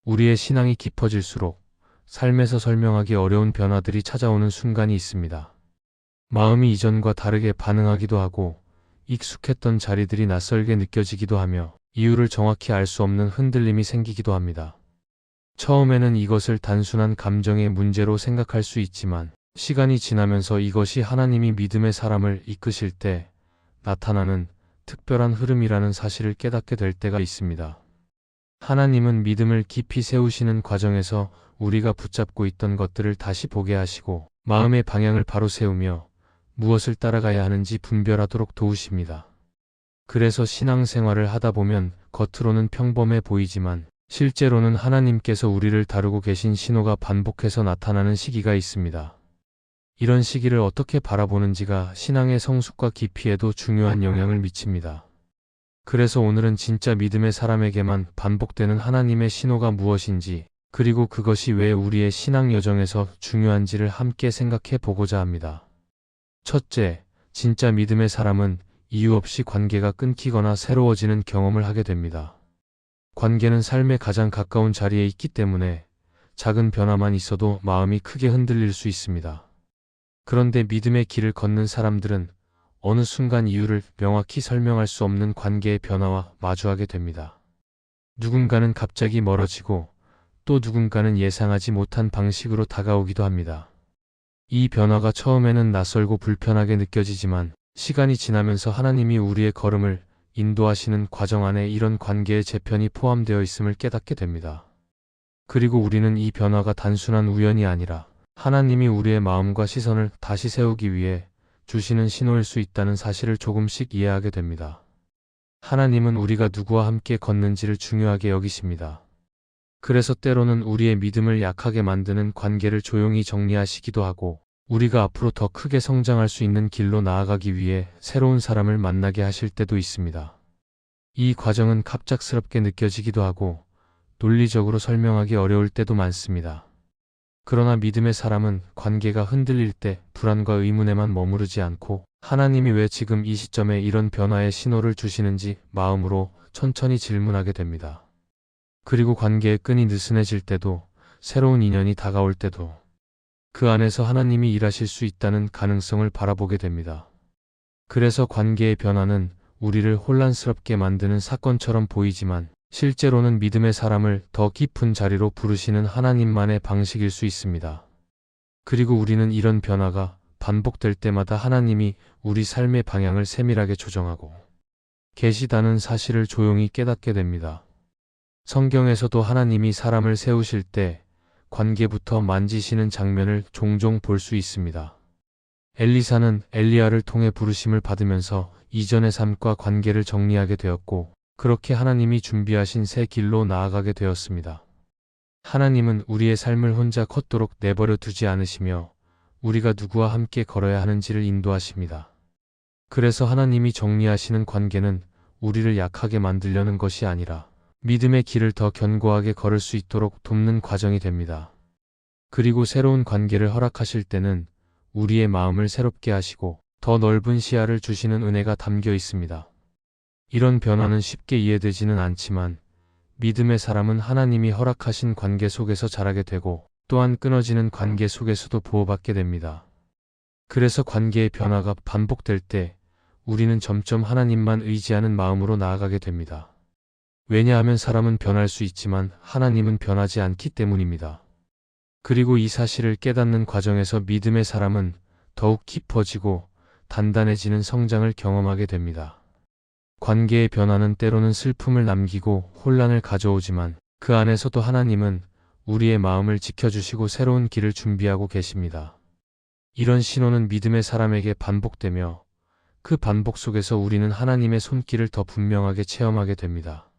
우리의 신앙이 깊어질수록 삶에서 설명하기 어려운 변화들이 찾아오는 순간이 있습니다. 마음이 이전과 다르게 반응하기도 하고 익숙했던 자리들이 낯설게 느껴지기도 하며 이유를 정확히 알 수 없는 흔들림이 생기기도 합니다. 처음에는 이것을 단순한 감정의 문제로 생각할 수 있지만 시간이 지나면서 이것이 하나님이 믿음의 사람을 이끄실 때 나타나는 특별한 흐름이라는 사실을 깨닫게 될 때가 있습니다. 하나님은 믿음을 깊이 세우시는 과정에서 우리가 붙잡고 있던 것들을 다시 보게 하시고 마음의 방향을 바로 세우며 무엇을 따라가야 하는지 분별하도록 도우십니다. 그래서 신앙생활을 하다 보면 겉으로는 평범해 보이지만 실제로는 하나님께서 우리를 다루고 계신 신호가 반복해서 나타나는 시기가 있습니다. 이런 시기를 어떻게 바라보는지가 신앙의 성숙과 깊이에도 중요한 영향을 미칩니다. 그래서 오늘은 진짜 믿음의 사람에게만 반복되는 하나님의 신호가 무엇인지, 그리고 그것이 왜 우리의 신앙 여정에서 중요한지를 함께 생각해 보고자 합니다. 첫째, 진짜 믿음의 사람은 이유 없이 관계가 끊기거나 새로워지는 경험을 하게 됩니다. 관계는 삶에 가장 가까운 자리에 있기 때문에 작은 변화만 있어도 마음이 크게 흔들릴 수 있습니다. 그런데 믿음의 길을 걷는 사람들은 어느 순간 이유를 명확히 설명할 수 없는 관계의 변화와 마주하게 됩니다. 누군가는 갑자기 멀어지고 또 누군가는 예상하지 못한 방식으로 다가오기도 합니다. 이 변화가 처음에는 낯설고 불편하게 느껴지지만 시간이 지나면서 하나님이 우리의 걸음을 인도하시는 과정 안에 이런 관계의 재편이 포함되어 있음을 깨닫게 됩니다. 그리고 우리는 이 변화가 단순한 우연이 아니라 하나님이 우리의 마음과 시선을 다시 세우기 위해 주시는 신호일 수 있다는 사실을 조금씩 이해하게 됩니다. 하나님은 우리가 누구와 함께 걷는지를 중요하게 여기십니다. 그래서 때로는 우리의 믿음을 약하게 만드는 관계를 조용히 정리하시기도 하고 우리가 앞으로 더 크게 성장할 수 있는 길로 나아가기 위해 새로운 사람을 만나게 하실 때도 있습니다. 이 과정은 갑작스럽게 느껴지기도 하고 논리적으로 설명하기 어려울 때도 많습니다. 그러나 믿음의 사람은 관계가 흔들릴 때 불안과 의문에만 머무르지 않고 하나님이 왜 지금 이 시점에 이런 변화의 신호를 주시는지 마음으로 천천히 질문하게 됩니다. 그리고 관계의 끈이 느슨해질 때도 새로운 인연이 다가올 때도 그 안에서 하나님이 일하실 수 있다는 가능성을 바라보게 됩니다. 그래서 관계의 변화는 우리를 혼란스럽게 만드는 사건처럼 보이지만 실제로는 믿음의 사람을 더 깊은 자리로 부르시는 하나님만의 방식일 수 있습니다. 그리고 우리는 이런 변화가 반복될 때마다 하나님이 우리 삶의 방향을 세밀하게 조정하고 계시다는 사실을 조용히 깨닫게 됩니다. 성경에서도 하나님이 사람을 세우실 때 관계부터 만지시는 장면을 종종 볼 수 있습니다. 엘리사는 엘리야를 통해 부르심을 받으면서 이전의 삶과 관계를 정리하게 되었고 그렇게 하나님이 준비하신 새 길로 나아가게 되었습니다. 하나님은 우리의 삶을 혼자 걷도록 내버려 두지 않으시며 우리가 누구와 함께 걸어야 하는지를 인도하십니다. 그래서 하나님이 정리하시는 관계는 우리를 약하게 만들려는 것이 아니라 믿음의 길을 더 견고하게 걸을 수 있도록 돕는 과정이 됩니다. 그리고 새로운 관계를 허락하실 때는 우리의 마음을 새롭게 하시고 더 넓은 시야를 주시는 은혜가 담겨 있습니다. 이런 변화는 쉽게 이해되지는 않지만 믿음의 사람은 하나님이 허락하신 관계 속에서 자라게 되고 또한 끊어지는 관계 속에서도 보호받게 됩니다. 그래서 관계의 변화가 반복될 때 우리는 점점 하나님만 의지하는 마음으로 나아가게 됩니다. 왜냐하면 사람은 변할 수 있지만 하나님은 변하지 않기 때문입니다. 그리고 이 사실을 깨닫는 과정에서 믿음의 사람은 더욱 깊어지고 단단해지는 성장을 경험하게 됩니다. 관계의 변화는 때로는 슬픔을 남기고 혼란을 가져오지만 그 안에서도 하나님은 우리의 마음을 지켜주시고 새로운 길을 준비하고 계십니다. 이런 신호는 믿음의 사람에게 반복되며 그 반복 속에서 우리는 하나님의 손길을 더 분명하게 체험하게 됩니다.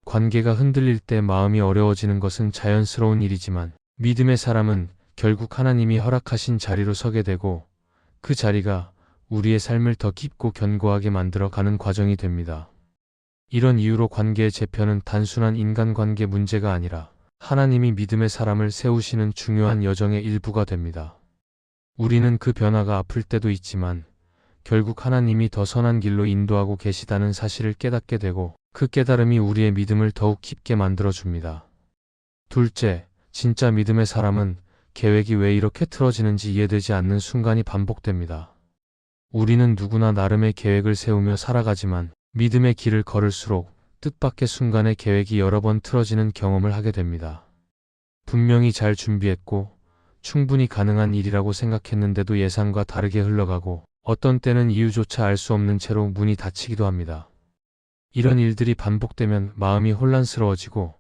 관계가 흔들릴 때 마음이 어려워지는 것은 자연스러운 일이지만 믿음의 사람은 결국 하나님이 허락하신 자리로 서게 되고 그 자리가 우리의 삶을 더 깊고 견고하게 만들어 가는 과정이 됩니다. 이런 이유로 관계의 재편은 단순한 인간관계 문제가 아니라 하나님이 믿음의 사람을 세우시는 중요한 여정의 일부가 됩니다. 우리는 그 변화가 아플 때도 있지만 결국 하나님이 더 선한 길로 인도하고 계시다는 사실을 깨닫게 되고 그 깨달음이 우리의 믿음을 더욱 깊게 만들어줍니다. 둘째, 진짜 믿음의 사람은 계획이 왜 이렇게 틀어지는지 이해되지 않는 순간이 반복됩니다. 우리는 누구나 나름의 계획을 세우며 살아가지만 믿음의 길을 걸을수록 뜻밖의 순간에 계획이 여러 번 틀어지는 경험을 하게 됩니다. 분명히 잘 준비했고 충분히 가능한 일이라고 생각했는데도 예상과 다르게 흘러가고 어떤 때는 이유조차 알 수 없는 채로 문이 닫히기도 합니다. 이런 일들이 반복되면 마음이 혼란스러워지고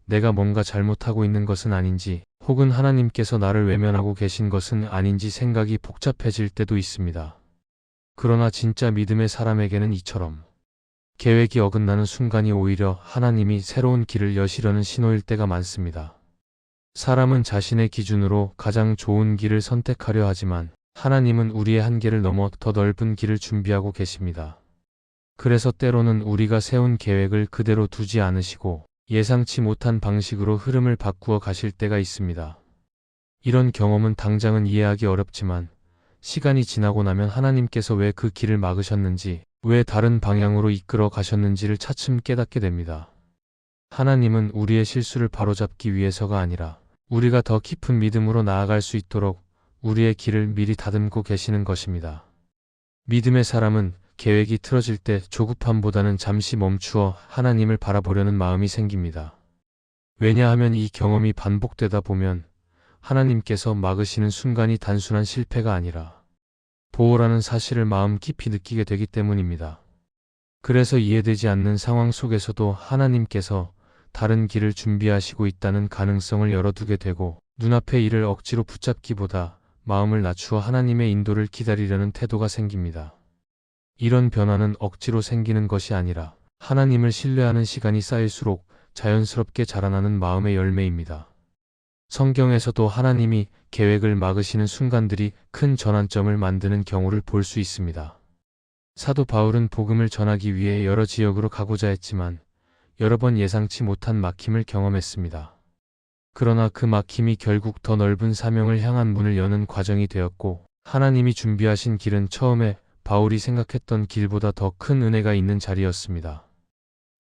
내가 뭔가 잘못하고 있는 것은 아닌지 혹은 하나님께서 나를 외면하고 계신 것은 아닌지 생각이 복잡해질 때도 있습니다. 그러나 진짜 믿음의 사람에게는 이처럼 계획이 어긋나는 순간이 오히려 하나님이 새로운 길을 여시려는 신호일 때가 많습니다. 사람은 자신의 기준으로 가장 좋은 길을 선택하려 하지만 하나님은 우리의 한계를 넘어 더 넓은 길을 준비하고 계십니다. 그래서 때로는 우리가 세운 계획을 그대로 두지 않으시고 예상치 못한 방식으로 흐름을 바꾸어 가실 때가 있습니다. 이런 경험은 당장은 이해하기 어렵지만 시간이 지나고 나면 하나님께서 왜 그 길을 막으셨는지, 왜 다른 방향으로 이끌어 가셨는지를 차츰 깨닫게 됩니다. 하나님은 우리의 실수를 바로잡기 위해서가 아니라 우리가 더 깊은 믿음으로 나아갈 수 있도록 우리의 길을 미리 다듬고 계시는 것입니다. 믿음의 사람은 계획이 틀어질 때 조급함보다는 잠시 멈추어 하나님을 바라보려는 마음이 생깁니다. 왜냐하면 이 경험이 반복되다 보면 하나님께서 막으시는 순간이 단순한 실패가 아니라 보호라는 사실을 마음 깊이 느끼게 되기 때문입니다. 그래서 이해되지 않는 상황 속에서도 하나님께서 다른 길을 준비하시고 있다는 가능성을 열어두게 되고 눈앞의 일을 억지로 붙잡기보다 마음을 낮추어 하나님의 인도를 기다리려는 태도가 생깁니다. 이런 변화는 억지로 생기는 것이 아니라 하나님을 신뢰하는 시간이 쌓일수록 자연스럽게 자라나는 마음의 열매입니다. 성경에서도 하나님이 계획을 막으시는 순간들이 큰 전환점을 만드는 경우를 볼 수 있습니다. 사도 바울은 복음을 전하기 위해 여러 지역으로 가고자 했지만 여러 번 예상치 못한 막힘을 경험했습니다. 그러나 그 막힘이 결국 더 넓은 사명을 향한 문을 여는 과정이 되었고 하나님이 준비하신 길은 처음에 바울이 생각했던 길보다 더 큰 은혜가 있는 자리였습니다.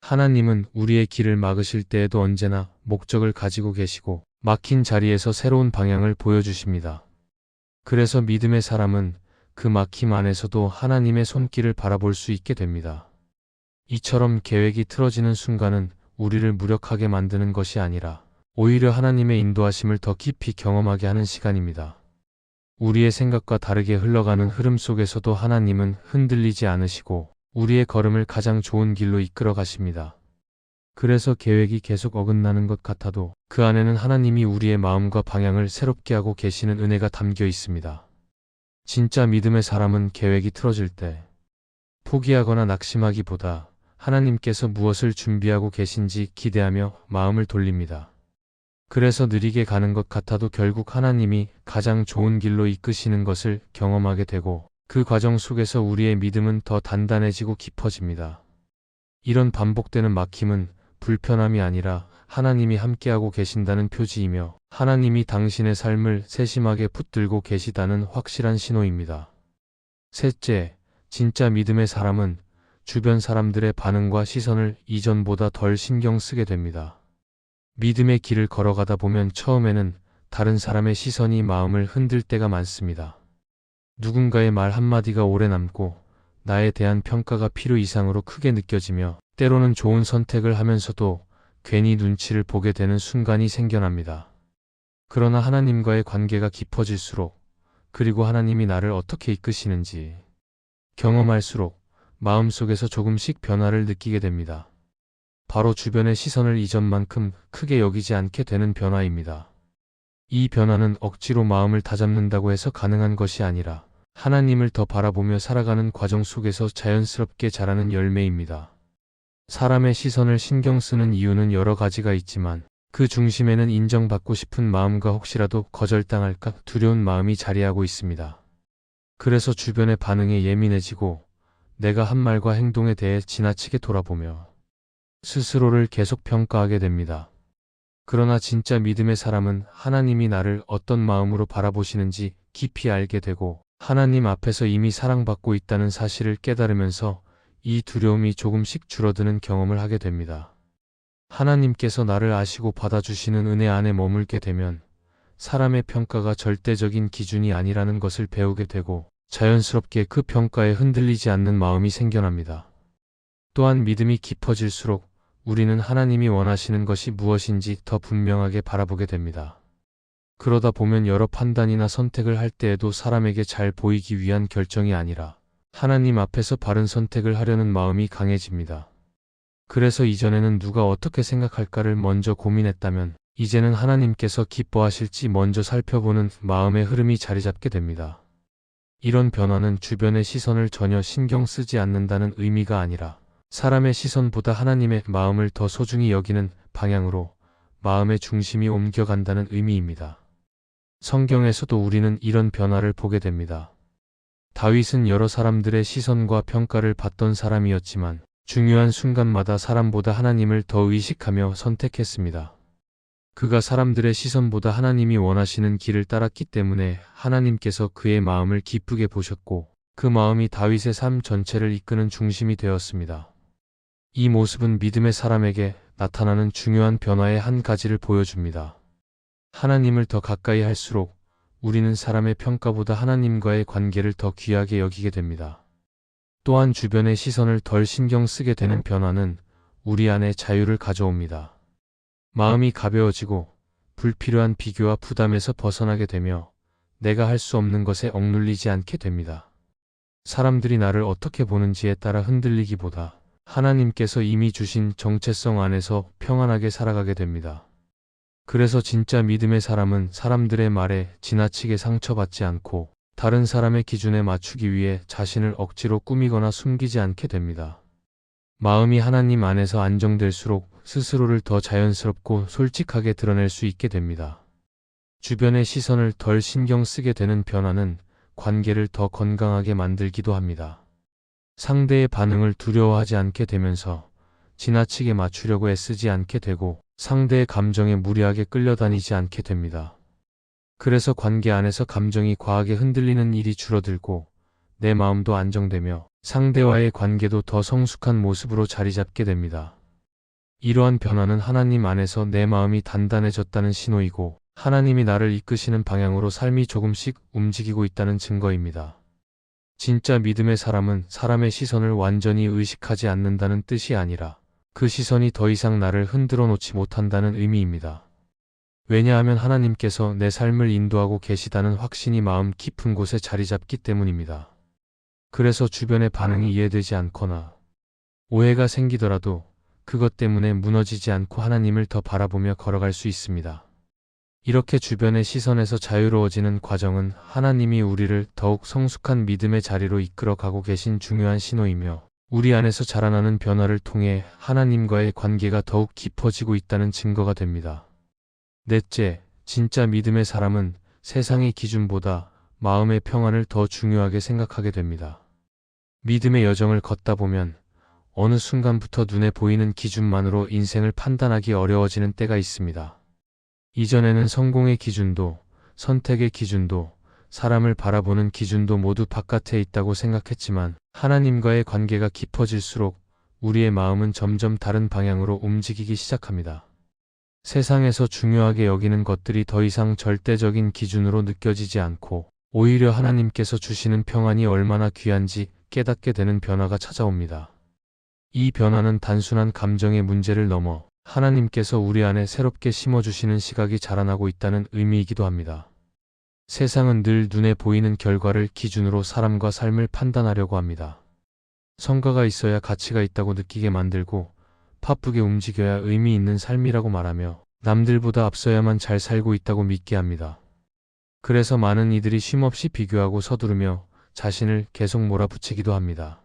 하나님은 우리의 길을 막으실 때에도 언제나 목적을 가지고 계시고 막힌 자리에서 새로운 방향을 보여주십니다. 그래서 믿음의 사람은 그 막힘 안에서도 하나님의 손길을 바라볼 수 있게 됩니다. 이처럼 계획이 틀어지는 순간은 우리를 무력하게 만드는 것이 아니라 오히려 하나님의 인도하심을 더 깊이 경험하게 하는 시간입니다. 우리의 생각과 다르게 흘러가는 흐름 속에서도 하나님은 흔들리지 않으시고 우리의 걸음을 가장 좋은 길로 이끌어 가십니다. 그래서 계획이 계속 어긋나는 것 같아도 그 안에는 하나님이 우리의 마음과 방향을 새롭게 하고 계시는 은혜가 담겨 있습니다. 진짜 믿음의 사람은 계획이 틀어질 때 포기하거나 낙심하기보다 하나님께서 무엇을 준비하고 계신지 기대하며 마음을 돌립니다. 그래서 느리게 가는 것 같아도 결국 하나님이 가장 좋은 길로 이끄시는 것을 경험하게 되고 그 과정 속에서 우리의 믿음은 더 단단해지고 깊어집니다. 이런 반복되는 막힘은 불편함이 아니라 하나님이 함께하고 계신다는 표지이며 하나님이 당신의 삶을 세심하게 붙들고 계시다는 확실한 신호입니다. 셋째, 진짜 믿음의 사람은 주변 사람들의 반응과 시선을 이전보다 덜 신경 쓰게 됩니다. 믿음의 길을 걸어가다 보면 처음에는 다른 사람의 시선이 마음을 흔들 때가 많습니다. 누군가의 말 한마디가 오래 남고 나에 대한 평가가 필요 이상으로 크게 느껴지며 때로는 좋은 선택을 하면서도 괜히 눈치를 보게 되는 순간이 생겨납니다. 그러나 하나님과의 관계가 깊어질수록 그리고 하나님이 나를 어떻게 이끄시는지 경험할수록 마음속에서 조금씩 변화를 느끼게 됩니다. 바로 주변의 시선을 이전만큼 크게 여기지 않게 되는 변화입니다. 이 변화는 억지로 마음을 다잡는다고 해서 가능한 것이 아니라 하나님을 더 바라보며 살아가는 과정 속에서 자연스럽게 자라는 열매입니다. 사람의 시선을 신경 쓰는 이유는 여러 가지가 있지만 그 중심에는 인정받고 싶은 마음과 혹시라도 거절당할까 두려운 마음이 자리하고 있습니다. 그래서 주변의 반응에 예민해지고 내가 한 말과 행동에 대해 지나치게 돌아보며 스스로를 계속 평가하게 됩니다. 그러나 진짜 믿음의 사람은 하나님이 나를 어떤 마음으로 바라보시는지 깊이 알게 되고 하나님 앞에서 이미 사랑받고 있다는 사실을 깨달으면서 이 두려움이 조금씩 줄어드는 경험을 하게 됩니다. 하나님께서 나를 아시고 받아주시는 은혜 안에 머물게 되면 사람의 평가가 절대적인 기준이 아니라는 것을 배우게 되고 자연스럽게 그 평가에 흔들리지 않는 마음이 생겨납니다. 또한 믿음이 깊어질수록 우리는 하나님이 원하시는 것이 무엇인지 더 분명하게 바라보게 됩니다. 그러다 보면 여러 판단이나 선택을 할 때에도 사람에게 잘 보이기 위한 결정이 아니라 하나님 앞에서 바른 선택을 하려는 마음이 강해집니다. 그래서 이전에는 누가 어떻게 생각할까를 먼저 고민했다면 이제는 하나님께서 기뻐하실지 먼저 살펴보는 마음의 흐름이 자리 잡게 됩니다. 이런 변화는 주변의 시선을 전혀 신경 쓰지 않는다는 의미가 아니라 사람의 시선보다 하나님의 마음을 더 소중히 여기는 방향으로 마음의 중심이 옮겨간다는 의미입니다. 성경에서도 우리는 이런 변화를 보게 됩니다. 다윗은 여러 사람들의 시선과 평가를 받던 사람이었지만 중요한 순간마다 사람보다 하나님을 더 의식하며 선택했습니다. 그가 사람들의 시선보다 하나님이 원하시는 길을 따랐기 때문에 하나님께서 그의 마음을 기쁘게 보셨고 그 마음이 다윗의 삶 전체를 이끄는 중심이 되었습니다. 이 모습은 믿음의 사람에게 나타나는 중요한 변화의 한 가지를 보여줍니다. 하나님을 더 가까이 할수록 우리는 사람의 평가보다 하나님과의 관계를 더 귀하게 여기게 됩니다. 또한 주변의 시선을 덜 신경 쓰게 되는 변화는 우리 안에 자유를 가져옵니다. 마음이 가벼워지고 불필요한 비교와 부담에서 벗어나게 되며 내가 할 수 없는 것에 억눌리지 않게 됩니다. 사람들이 나를 어떻게 보는지에 따라 흔들리기보다 하나님께서 이미 주신 정체성 안에서 평안하게 살아가게 됩니다. 그래서 진짜 믿음의 사람은 사람들의 말에 지나치게 상처받지 않고 다른 사람의 기준에 맞추기 위해 자신을 억지로 꾸미거나 숨기지 않게 됩니다. 마음이 하나님 안에서 안정될수록 스스로를 더 자연스럽고 솔직하게 드러낼 수 있게 됩니다. 주변의 시선을 덜 신경 쓰게 되는 변화는 관계를 더 건강하게 만들기도 합니다. 상대의 반응을 두려워하지 않게 되면서 지나치게 맞추려고 애쓰지 않게 되고 상대의 감정에 무리하게 끌려다니지 않게 됩니다. 그래서 관계 안에서 감정이 과하게 흔들리는 일이 줄어들고 내 마음도 안정되며 상대와의 관계도 더 성숙한 모습으로 자리 잡게 됩니다. 이러한 변화는 하나님 안에서 내 마음이 단단해졌다는 신호이고 하나님이 나를 이끄시는 방향으로 삶이 조금씩 움직이고 있다는 증거입니다. 진짜 믿음의 사람은 사람의 시선을 완전히 의식하지 않는다는 뜻이 아니라 그 시선이 더 이상 나를 흔들어 놓지 못한다는 의미입니다. 왜냐하면 하나님께서 내 삶을 인도하고 계시다는 확신이 마음 깊은 곳에 자리 잡기 때문입니다. 그래서 주변의 반응이 이해되지 않거나 오해가 생기더라도 그것 때문에 무너지지 않고 하나님을 더 바라보며 걸어갈 수 있습니다. 이렇게 주변의 시선에서 자유로워지는 과정은 하나님이 우리를 더욱 성숙한 믿음의 자리로 이끌어 가고 계신 중요한 신호이며 우리 안에서 자라나는 변화를 통해 하나님과의 관계가 더욱 깊어지고 있다는 증거가 됩니다. 넷째, 진짜 믿음의 사람은 세상의 기준보다 마음의 평안을 더 중요하게 생각하게 됩니다. 믿음의 여정을 걷다 보면 어느 순간부터 눈에 보이는 기준만으로 인생을 판단하기 어려워지는 때가 있습니다. 이전에는 성공의 기준도, 선택의 기준도, 사람을 바라보는 기준도 모두 바깥에 있다고 생각했지만 하나님과의 관계가 깊어질수록 우리의 마음은 점점 다른 방향으로 움직이기 시작합니다. 세상에서 중요하게 여기는 것들이 더 이상 절대적인 기준으로 느껴지지 않고 오히려 하나님께서 주시는 평안이 얼마나 귀한지 깨닫게 되는 변화가 찾아옵니다. 이 변화는 단순한 감정의 문제를 넘어 하나님께서 우리 안에 새롭게 심어주시는 시각이 자라나고 있다는 의미이기도 합니다. 세상은 늘 눈에 보이는 결과를 기준으로 사람과 삶을 판단하려고 합니다. 성과가 있어야 가치가 있다고 느끼게 만들고 바쁘게 움직여야 의미 있는 삶이라고 말하며 남들보다 앞서야만 잘 살고 있다고 믿게 합니다. 그래서 많은 이들이 쉼없이 비교하고 서두르며 자신을 계속 몰아붙이기도 합니다.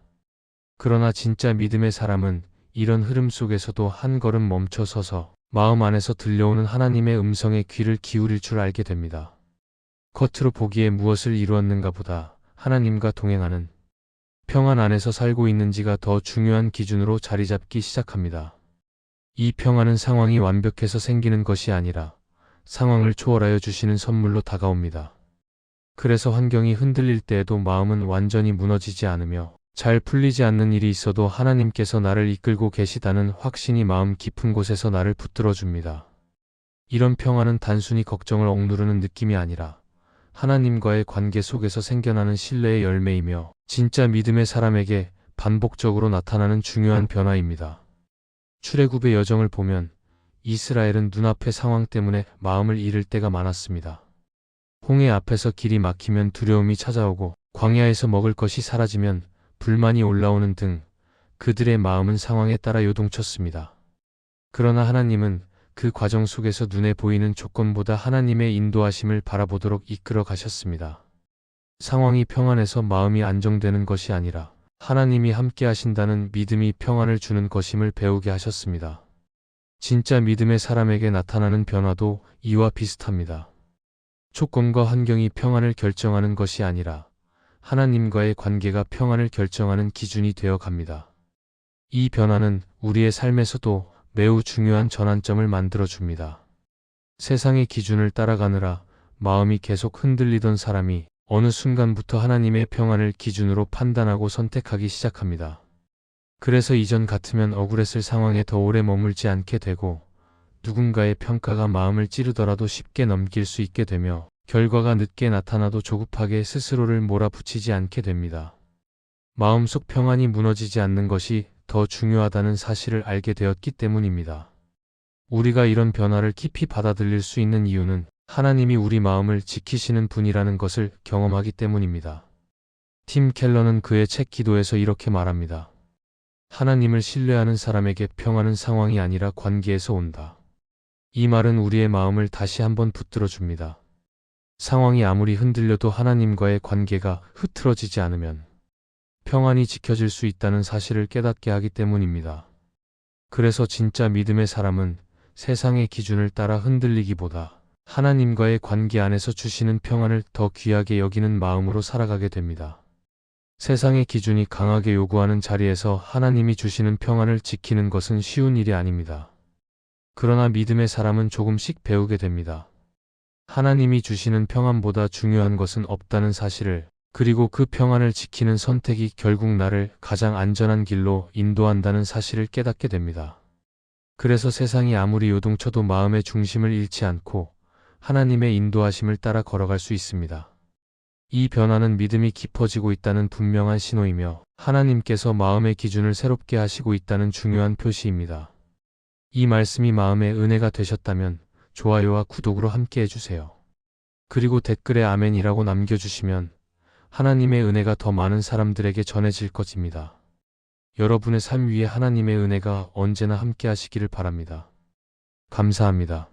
그러나 진짜 믿음의 사람은 이런 흐름 속에서도 한 걸음 멈춰 서서 마음 안에서 들려오는 하나님의 음성에 귀를 기울일 줄 알게 됩니다. 겉으로 보기에 무엇을 이루었는가 보다 하나님과 동행하는 평안 안에서 살고 있는지가 더 중요한 기준으로 자리 잡기 시작합니다. 이 평안은 상황이 완벽해서 생기는 것이 아니라 상황을 초월하여 주시는 선물로 다가옵니다. 그래서 환경이 흔들릴 때에도 마음은 완전히 무너지지 않으며 잘 풀리지 않는 일이 있어도 하나님께서 나를 이끌고 계시다는 확신이 마음 깊은 곳에서 나를 붙들어 줍니다. 이런 평안은 단순히 걱정을 억누르는 느낌이 아니라 하나님과의 관계 속에서 생겨나는 신뢰의 열매이며 진짜 믿음의 사람에게 반복적으로 나타나는 중요한 변화입니다. 출애굽의 여정을 보면 이스라엘은 눈앞의 상황 때문에 마음을 잃을 때가 많았습니다. 홍해 앞에서 길이 막히면 두려움이 찾아오고 광야에서 먹을 것이 사라지면 불만이 올라오는 등 그들의 마음은 상황에 따라 요동쳤습니다. 그러나 하나님은 그 과정 속에서 눈에 보이는 조건보다 하나님의 인도하심을 바라보도록 이끌어 가셨습니다. 상황이 평안해서 마음이 안정되는 것이 아니라 하나님이 함께 하신다는 믿음이 평안을 주는 것임을 배우게 하셨습니다. 진짜 믿음의 사람에게 나타나는 변화도 이와 비슷합니다. 조건과 환경이 평안을 결정하는 것이 아니라 하나님과의 관계가 평안을 결정하는 기준이 되어 갑니다. 이 변화는 우리의 삶에서도 매우 중요한 전환점을 만들어 줍니다. 세상의 기준을 따라가느라 마음이 계속 흔들리던 사람이 어느 순간부터 하나님의 평안을 기준으로 판단하고 선택하기 시작합니다. 그래서 이전 같으면 억울했을 상황에 더 오래 머물지 않게 되고 누군가의 평가가 마음을 찌르더라도 쉽게 넘길 수 있게 되며 결과가 늦게 나타나도 조급하게 스스로를 몰아붙이지 않게 됩니다. 마음속 평안이 무너지지 않는 것이 더 중요하다는 사실을 알게 되었기 때문입니다. 우리가 이런 변화를 깊이 받아들일 수 있는 이유는 하나님이 우리 마음을 지키시는 분이라는 것을 경험하기 때문입니다. 팀 켈러는 그의 책 기도에서 이렇게 말합니다. 하나님을 신뢰하는 사람에게 평안은 상황이 아니라 관계에서 온다. 이 말은 우리의 마음을 다시 한번 붙들어 줍니다. 상황이 아무리 흔들려도 하나님과의 관계가 흐트러지지 않으면 평안이 지켜질 수 있다는 사실을 깨닫게 하기 때문입니다. 그래서 진짜 믿음의 사람은 세상의 기준을 따라 흔들리기보다 하나님과의 관계 안에서 주시는 평안을 더 귀하게 여기는 마음으로 살아가게 됩니다. 세상의 기준이 강하게 요구하는 자리에서 하나님이 주시는 평안을 지키는 것은 쉬운 일이 아닙니다. 그러나 믿음의 사람은 조금씩 배우게 됩니다. 하나님이 주시는 평안보다 중요한 것은 없다는 사실을, 그리고 그 평안을 지키는 선택이 결국 나를 가장 안전한 길로 인도한다는 사실을 깨닫게 됩니다. 그래서 세상이 아무리 요동쳐도 마음의 중심을 잃지 않고 하나님의 인도하심을 따라 걸어갈 수 있습니다. 이 변화는 믿음이 깊어지고 있다는 분명한 신호이며 하나님께서 마음의 기준을 새롭게 하시고 있다는 중요한 표시입니다. 이 말씀이 마음의 은혜가 되셨다면 좋아요와 구독으로 함께 해주세요. 그리고 댓글에 아멘이라고 남겨주시면 하나님의 은혜가 더 많은 사람들에게 전해질 것입니다. 여러분의 삶 위에 하나님의 은혜가 언제나 함께 하시기를 바랍니다. 감사합니다.